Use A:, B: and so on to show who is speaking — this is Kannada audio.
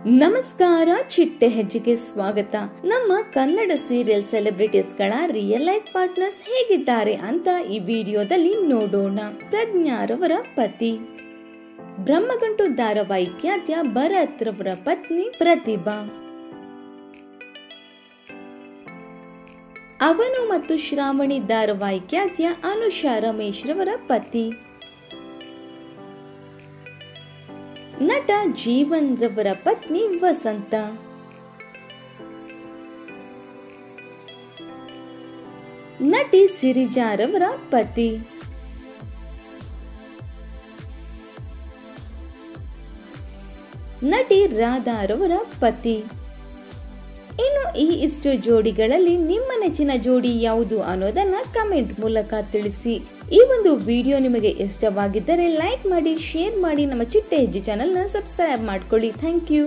A: ನಮಸ್ಕಾರ, ಚಿಟ್ಟೆ ಹೆಜ್ಜೆಗೆ ಸ್ವಾಗತ. ನಮ್ಮ ಕನ್ನಡ ಸೀರಿಯಲ್ ಸೆಲೆಬ್ರಿಟೀಸ್ ಗಳ ರಿಯಲ್ ಲೈಫ್ ಪಾರ್ಟ್ನರ್ಸ್ ಹೇಗಿದ್ದಾರೆ ಅಂತ ಈ ವಿಡಿಯೋದಲ್ಲಿ ನೋಡೋಣ. ಪ್ರಜ್ಞಾರವರ ಪತಿ ಬ್ರಹ್ಮಗಂಟು ಧಾರಾವಾಹಿ ಖ್ಯಾತಿಯ ಭರತ್ ರವರ ಪತ್ನಿ ಪ್ರತಿಭಾ. ಅವನು ಮತ್ತು ಶ್ರಾವಣಿ ಧಾರಾವಾಹಿ ಖ್ಯಾತಿಯ ಅನುಷಾ ರಮೇಶ್ ರವರ ಪತಿ. ನಟ ಜೀವನ್ ರವರ ಪತ್ನಿ ವಸಂತ. ನಟಿ ಸಿರಿಜಾ ರವರ ಪತಿ. ನಟಿ ರಾಧಾ ರವರ ಪತಿ. ಇನ್ನು ಈ ಇಷ್ಟು ಜೋಡಿಗಳಲ್ಲಿ ನಿಮ್ಮ ನೆಚ್ಚಿನ ಜೋಡಿ ಯಾವುದು ಅನ್ನೋದನ್ನ ಕಮೆಂಟ್ ಮೂಲಕ ತಿಳಿಸಿ. ಈ ಒಂದು ವಿಡಿಯೋ ನಿಮಗೆ ಇಷ್ಟವಾಗಿದ್ದರೆ ಲೈಕ್ ಮಾಡಿ, ಶೇರ್ ಮಾಡಿ, ನಮ್ಮ ಚಿಟ್ಟೆ ಹೆಜ್ಜೆ ಚಾನೆಲ್ ನ ಸಬ್ಸ್ಕ್ರೈಬ್ ಮಾಡ್ಕೊಳ್ಳಿ. Thank you.